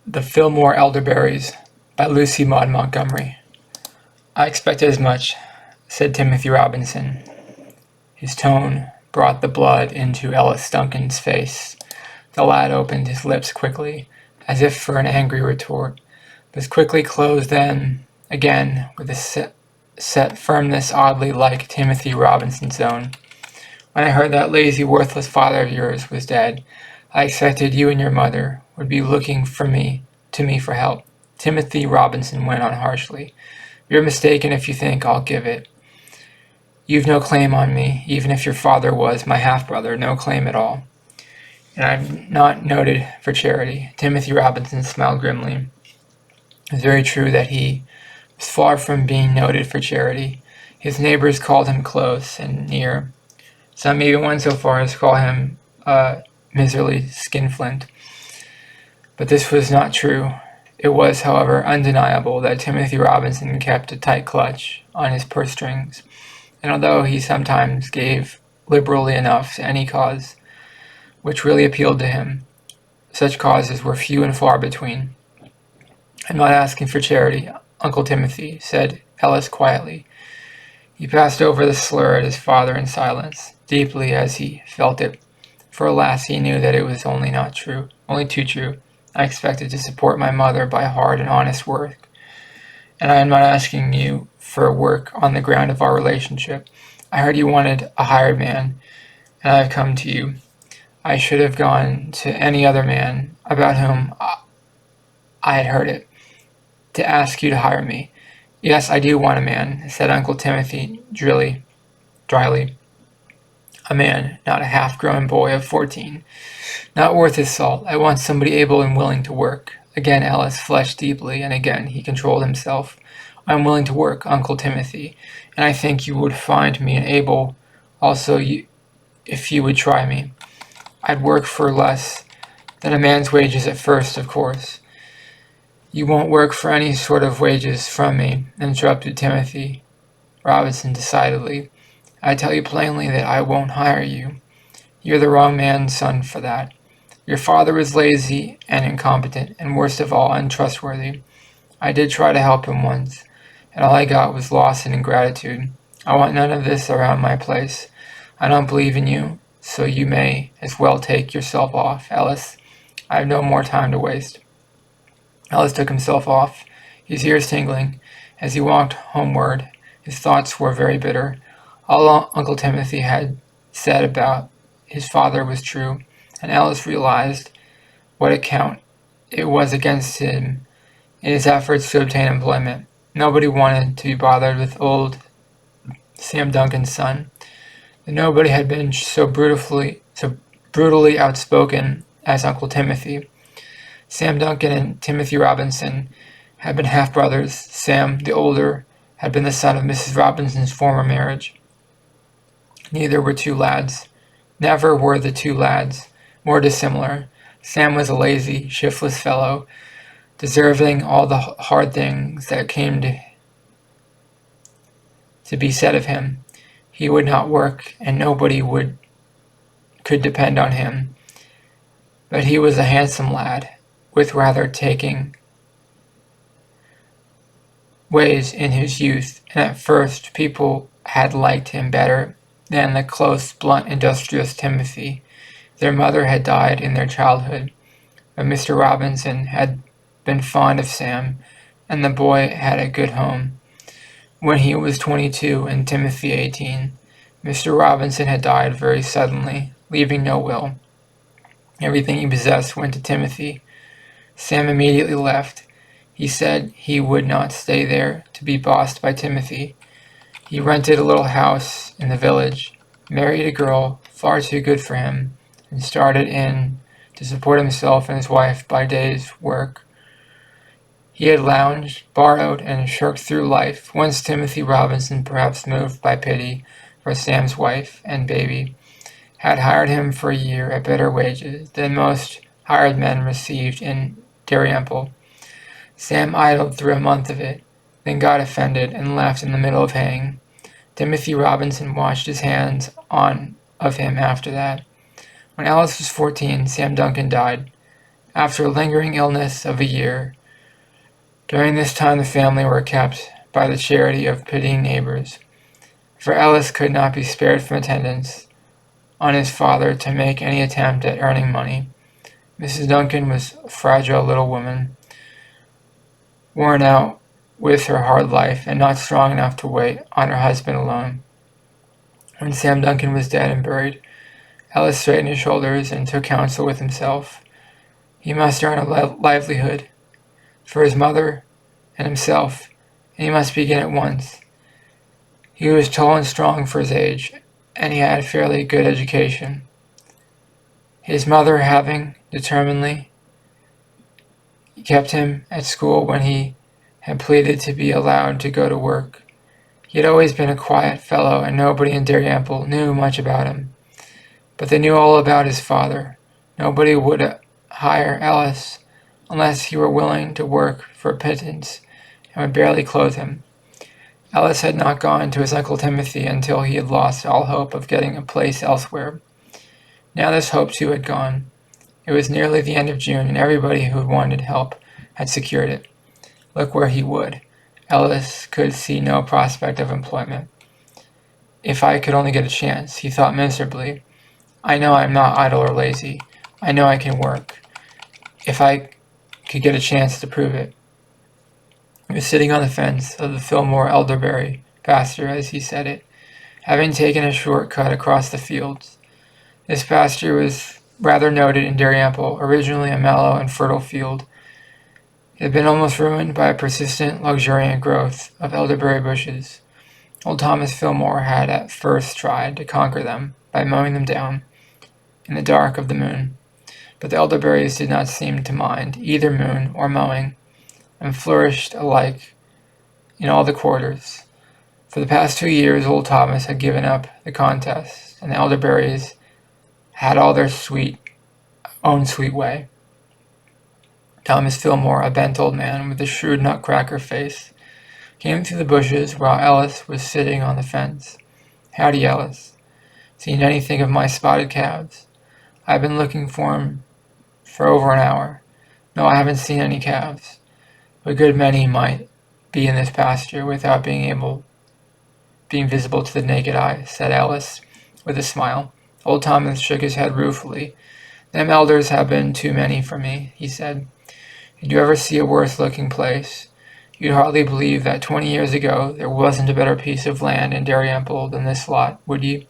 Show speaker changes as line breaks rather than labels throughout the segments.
The Fillmore Elderberries by Lucy Maud Montgomery. I expected as much, said Timothy Robinson. His tone brought the blood into Ellis Duncan's face. The lad opened his lips quickly, as if for an angry retort, but was quickly closed then, again, with a set firmness oddly like Timothy Robinson's own. When I heard that lazy, worthless father of yours was dead, I expected you and your mother would be looking to me for help. Timothy Robinson went on harshly. You're mistaken if you think I'll give it. You've no claim on me, even if your father was my half-brother, no claim at all. And I'm not noted for charity. Timothy Robinson smiled grimly. It was very true that he was far from being noted for charity. His neighbors called him close and near. Some even went so far as to call him a miserly skinflint. But this was not true. It was, however, undeniable that Timothy Robinson kept a tight clutch on his purse strings, and although he sometimes gave liberally enough to any cause which really appealed to him, such causes were few and far between. I'm not asking for charity, Uncle Timothy, said Ellis quietly. He passed over the slur at his father in silence, deeply as he felt it, for alas, he knew that it was only too true. I expected to support my mother by hard and honest work, and I am not asking you for work on the ground of our relationship. I heard you wanted a hired man, and I have come to you. I should have gone to any other man about whom I had heard it, to ask you to hire me. Yes, I do want a man, said Uncle Timothy dryly. A man, not a half-grown boy of 14. Not worth his salt. I want somebody able and willing to work. Again Ellis flushed deeply, and again he controlled himself. I'm willing to work, Uncle Timothy, and I think you would find me able also if you would try me. I'd work for less than a man's wages at first, of course. You won't work for any sort of wages from me, interrupted Timothy Robinson decidedly. I tell you plainly that I won't hire you. You're the wrong man's son for that. Your father was lazy and incompetent, and worst of all, untrustworthy. I did try to help him once, and all I got was loss and ingratitude. I want none of this around my place. I don't believe in you, so you may as well take yourself off, Ellis. I have no more time to waste. Ellis took himself off, his ears tingling. As he walked homeward, his thoughts were very bitter. All Uncle Timothy had said about his father was true, and Ellis realized what account it was against him in his efforts to obtain employment. Nobody wanted to be bothered with old Sam Duncan's son. And nobody had been so brutally outspoken as Uncle Timothy. Sam Duncan and Timothy Robinson had been half-brothers. Sam, the older, had been the son of Mrs. Robinson's former marriage. Never were the two lads more dissimilar. Sam was a lazy, shiftless fellow, deserving all the hard things that came to be said of him. He would not work, and nobody could depend on him. But he was a handsome lad, with rather taking ways in his youth, and at first people had liked him better than the close, blunt, industrious Timothy. Their mother had died in their childhood, but Mr. Robinson had been fond of Sam, and the boy had a good home. When he was 22 and Timothy 18, Mr. Robinson had died very suddenly, leaving no will. Everything he possessed went to Timothy. Sam immediately left. He said he would not stay there to be bossed by Timothy. He rented a little house in the village, married a girl far too good for him, and started in to support himself and his wife by day's work. He had lounged, borrowed, and shirked through life. Once Timothy Robinson, perhaps moved by pity for Sam's wife and baby, had hired him for a year at better wages than most hired men received in Dalrymple. Sam idled through a month of it, then got offended and left in the middle of haying. Timothy Robinson washed his hands of him after that. When Alice was 14, Sam Duncan died. after a lingering illness of a year. During this time the family were kept by the charity of pitying neighbors, for Ellis could not be spared from attendance on his father to make any attempt at earning money. Mrs. Duncan was a fragile little woman, worn out with her hard life and not strong enough to wait on her husband alone. When Sam Duncan was dead and buried, Ellis straightened his shoulders and took counsel with himself. He must earn a livelihood for his mother and himself, and he must begin at once. He was tall and strong for his age, and he had a fairly good education. His mother having determinedly kept him at school when he had pleaded to be allowed to go to work. He had always been a quiet fellow, and nobody in Dalrymple knew much about him. But they knew all about his father. Nobody would hire Ellis unless he were willing to work for a pittance and would barely clothe him. Ellis had not gone to his Uncle Timothy until he had lost all hope of getting a place elsewhere. Now this hope too had gone. It was nearly the end of June, and everybody who wanted help had secured it. Look where he would, Ellis could see no prospect of employment. If I could only get a chance, he thought miserably. I know I am not idle or lazy. I know I can work. If I could get a chance to prove it. He was sitting on the fence of the Fillmore Elderberry pasture as he said it, having taken a short cut across the fields. This pasture was rather noted in Dalrymple, originally a mellow and fertile field. It had been almost ruined by a persistent, luxuriant growth of elderberry bushes. Old Thomas Fillmore had at first tried to conquer them by mowing them down in the dark of the moon, but the elderberries did not seem to mind either moon or mowing, and flourished alike in all the quarters. For the past 2 years, old Thomas had given up the contest, and the elderberries had all their own sweet way. Thomas Fillmore, a bent old man with a shrewd nutcracker face, came through the bushes while Ellis was sitting on the fence. Howdy, Ellis. Seen anything of my spotted calves? I've been looking for 'em for over an hour. No, I haven't seen any calves. A good many might be in this pasture without being visible to the naked eye, said Ellis, with a smile. Old Thomas shook his head ruefully. Them elders have been too many for me, he said. Did you ever see a worse-looking place? You'd hardly believe that 20 years ago there wasn't a better piece of land in Dalrymple than this lot, would you?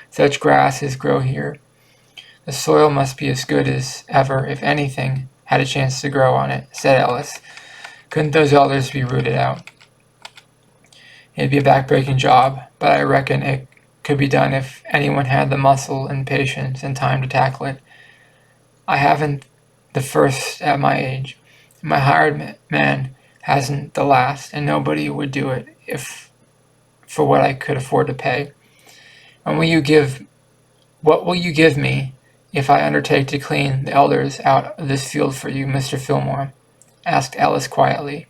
Such grass as grow here. The soil must be as good as ever if anything had a chance to grow on it, said Ellis. Couldn't those elders be rooted out? It'd be a back-breaking job, but I reckon it could be done if anyone had the muscle and patience and time to tackle it. I haven't the first at my age. My hired man hasn't the last, and nobody would do it if for what I could afford to pay. What will you give me if I undertake to clean the elders out of this field for you, Mr. Fillmore? Asked Ellis quietly.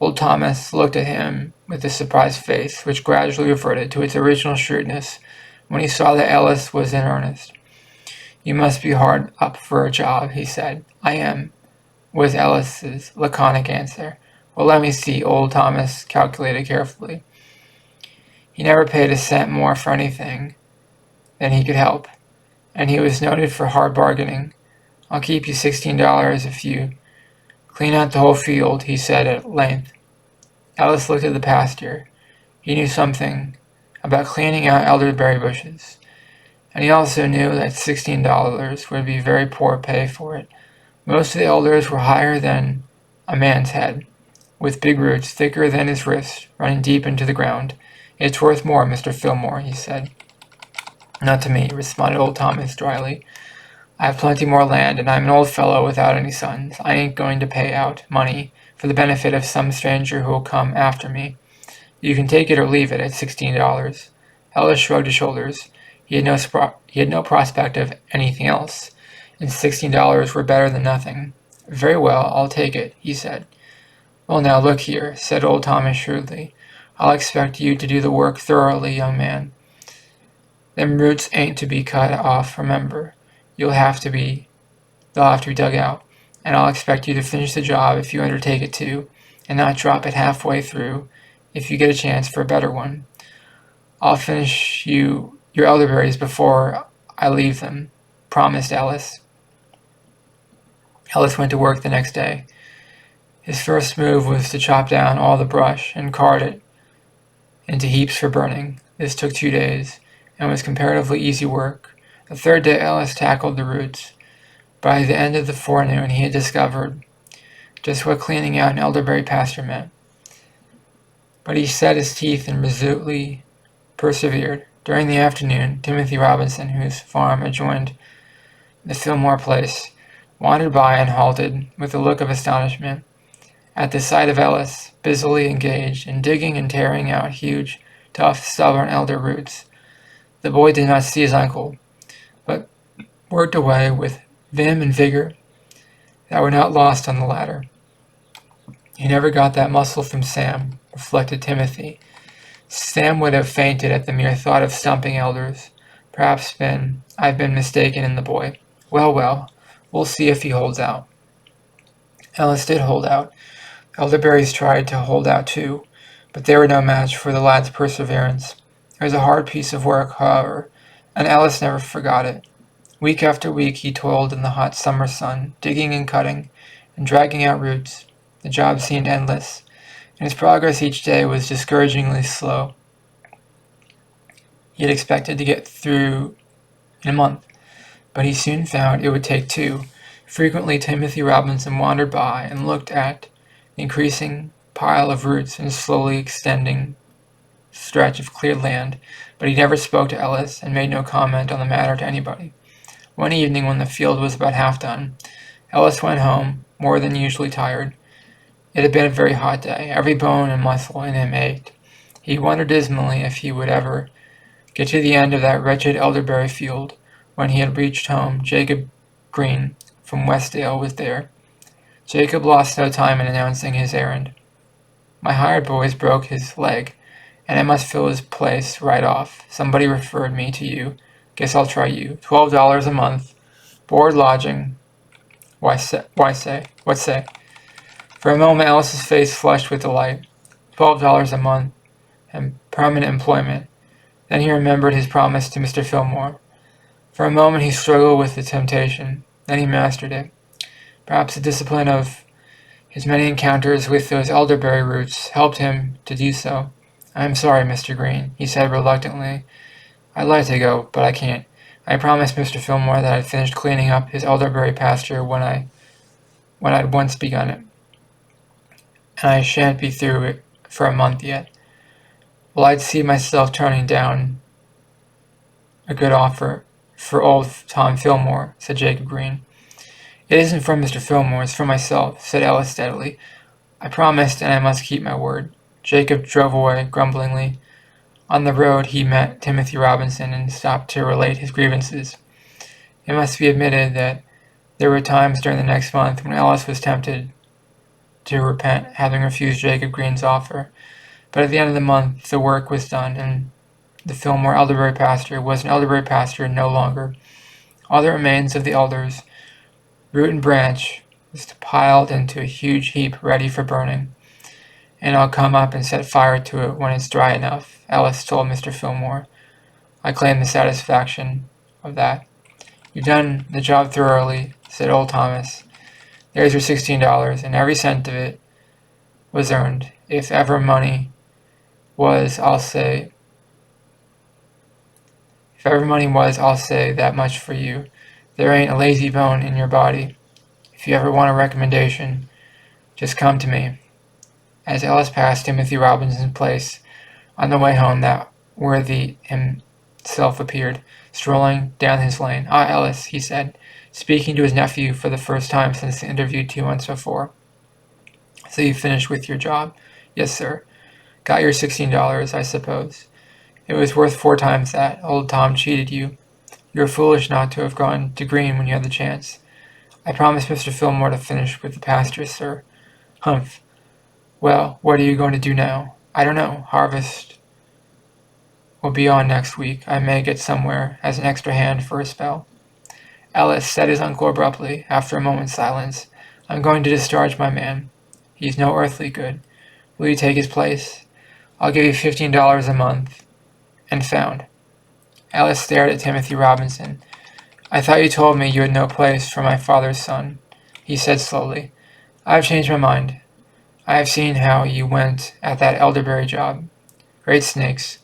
Old Thomas looked at him with a surprised face, which gradually reverted to its original shrewdness when he saw that Ellis was in earnest. You must be hard up for a job, he said. I am, was Ellis's laconic answer. Well, let me see, old Thomas calculated carefully. He never paid a cent more for anything than he could help, and he was noted for hard bargaining. I'll keep you $16 if you clean out the whole field, he said at length. Ellis looked at the pasture. He knew something about cleaning out elderberry bushes, and he also knew that $16 would be very poor pay for it. Most of the elders were higher than a man's head, with big roots thicker than his wrist, running deep into the ground. It's worth more, Mr. Fillmore, he said. Not to me, responded old Thomas dryly. I have plenty more land, and I'm an old fellow without any sons. I ain't going to pay out money for the benefit of some stranger who will come after me. You can take it or leave it at $16. Ellis shrugged his shoulders. He had no prospect of anything else, and $16 were better than nothing. Very well, I'll take it, he said. Well, now look here, said old Thomas shrewdly. I'll expect you to do the work thoroughly, young man. Them roots ain't to be cut off, remember. They'll have to be dug out. and I'll expect you to finish the job if you undertake it to, and not drop it halfway through if you get a chance for a better one. I'll finish your elderberries before I leave them, promised Ellis. Ellis went to work the next day. His first move was to chop down all the brush and cart it into heaps for burning. This took 2 days, and was comparatively easy work. The third day Ellis tackled the roots. By the end of the forenoon he had discovered just what cleaning out an elderberry pasture meant. But he set his teeth and resolutely persevered. During the afternoon, Timothy Robinson, whose farm adjoined the Fillmore place, wandered by and halted with a look of astonishment at the sight of Ellis, busily engaged in digging and tearing out huge, tough, stubborn elder roots. The boy did not see his uncle, but worked away with vim and vigor that were not lost on the latter. He never got that muscle from Sam, reflected Timothy. Sam would have fainted at the mere thought of stumping elders. Perhaps I've been mistaken in the boy. Well, we'll see if he holds out. Ellis did hold out. Elderberries tried to hold out too, but they were no match for the lad's perseverance. It was a hard piece of work, however, and Ellis never forgot it. Week after week he toiled in the hot summer sun, digging and cutting, and dragging out roots. The job seemed endless, and his progress each day was discouragingly slow. He had expected to get through in a month, but he soon found it would take 2. Frequently Timothy Robinson wandered by and looked at the increasing pile of roots and slowly extending stretch of cleared land, but he never spoke to Ellis and made no comment on the matter to anybody. One evening, when the field was about half done, Ellis went home, more than usually tired. It had been a very hot day. Every bone and muscle in him ached. He wondered dismally if he would ever get to the end of that wretched elderberry field. When he had reached home, Jacob Green from Westdale was there. Jacob lost no time in announcing his errand. My hired boy's broke his leg, and I must fill his place right off. Somebody referred me to you. Guess I'll try you. $12 a month. Board, lodging. What say? For a moment Ellis's face flushed with delight. $12 a month, and permanent employment. Then he remembered his promise to Mr. Fillmore. For a moment he struggled with the temptation. Then he mastered it. Perhaps the discipline of his many encounters with those elderberry roots helped him to do so. "I am sorry, Mr. Green," he said reluctantly. "I'd like to go, but I can't. I promised Mr. Fillmore that I'd finished cleaning up his elderberry pasture when I'd once begun it, and I shan't be through it for a month yet." "Well, I'd see myself turning down a good offer for old Tom Fillmore," said Jacob Green. "It isn't for Mr. Fillmore, it's for myself," said Ellis steadily. "I promised, and I must keep my word." Jacob drove away, grumblingly. On the road he met Timothy Robinson and stopped to relate his grievances. It must be admitted that there were times during the next month when Ellis was tempted to repent having refused Jacob Green's offer, but at the end of the month the work was done, and the Fillmore Elderberry pasture was an elderberry pasture no longer. All that remains of the elders, root and branch, was piled into a huge heap ready for burning. "And I'll come up and set fire to it when it's dry enough," Ellis told Mr. Fillmore. "I claim the satisfaction of that." "You've done the job thoroughly," said old Thomas. "There's your $16, and every cent of it was earned. If ever money was, I'll say that much for you. There ain't a lazy bone in your body. If you ever want a recommendation, just come to me." As Ellis passed Timothy Robinson's place on the way home, that worthy himself appeared, strolling down his lane. "Ah, Ellis," he said, speaking to his nephew for the first time since the interview 2 months before. "So you finished with your job?" "Yes, sir." "Got your $16, I suppose?" "It was worth 4 times that. Old Tom cheated you. You were foolish not to have gone to Green when you had the chance." "I promised Mr. Fillmore to finish with the pasture, sir." "Humph. Well, what are you going to do now?" "I don't know. Harvest will be on next week. I may get somewhere as an extra hand for a spell." Ellis said his uncle abruptly, after a moment's silence, I'm going to discharge my man. He's no earthly good. Will you take his place? I'll give you $15 a month. And found. Alice stared at Timothy Robinson. I thought you told me you had no place for my father's son, he said slowly. I have changed my mind. I have seen how you went at that elderberry job. Great snakes.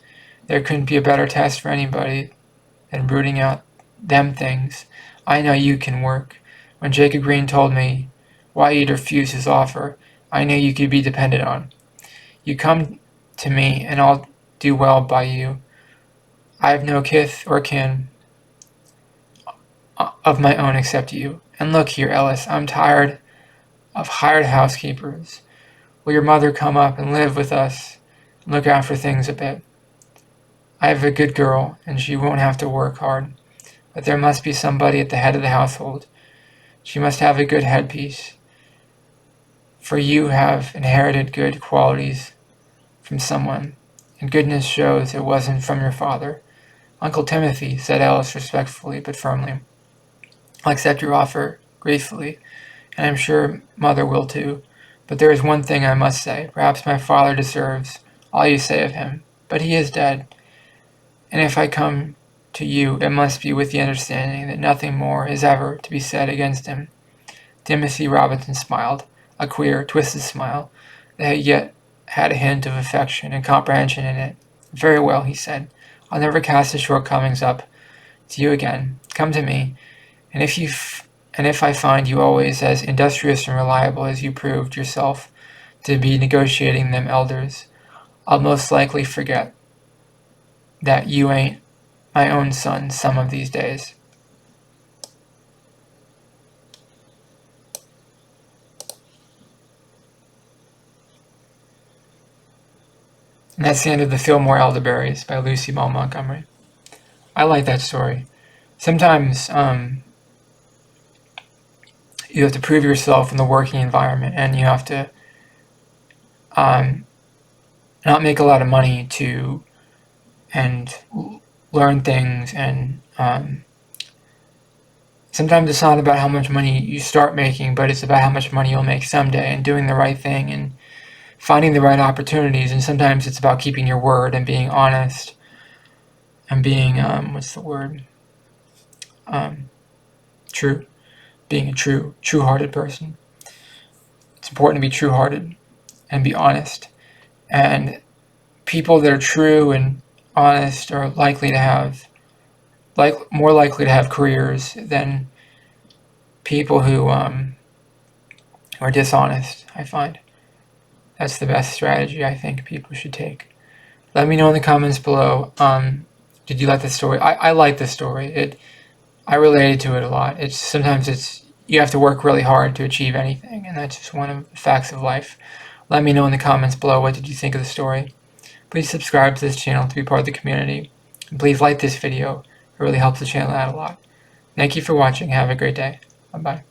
There couldn't be a better test for anybody than rooting out them things. I know you can work. When Jacob Green told me why you'd refuse his offer, I knew you could be depended on. You come to me and I'll do well by you. I have no kith or kin of my own except you. And look here, Ellis, I'm tired of hired housekeepers. Will your mother come up and live with us and look after things a bit? I have a good girl, and she won't have to work hard. But there must be somebody at the head of the household. She must have a good headpiece. For you have inherited good qualities from someone, and goodness shows it wasn't from your father. Uncle Timothy, said Alice respectfully but firmly, I'll accept your offer gratefully, and I'm sure Mother will too. But there is one thing I must say. Perhaps my father deserves all you say of him, but he is dead. And if I come to you, it must be with the understanding that nothing more is ever to be said against him. Timothy Robinson smiled, a queer, twisted smile that yet had a hint of affection and comprehension in it. Very well, he said. I'll never cast his shortcomings up to you again. Come to me, and if I find you always as industrious and reliable as you proved yourself to be negotiating them elders, I'll most likely forget that you ain't my own son some of these days. And that's the end of the Fillmore Elderberries by Lucy Maud Montgomery. I like that story. Sometimes you have to prove yourself in the working environment, and you have to not make a lot of money to and learn things, and sometimes it's not about how much money you start making, but it's about how much money you'll make someday, and doing the right thing and finding the right opportunities. And sometimes it's about keeping your word and being honest and being true, being a true-hearted person. It's important to be true-hearted and be honest, and people that are true and honest are more likely to have careers than people who are dishonest. I find that's the best strategy I think people should take. Let me know in the comments below. Did you like the story? I like the story. I related to it a lot. Sometimes you have to work really hard to achieve anything, and that's just one of the facts of life. Let me know in the comments below, what did you think of the story? Please subscribe to this channel to be part of the community. And please like this video. It really helps the channel out a lot. Thank you for watching. Have a great day. Bye-bye.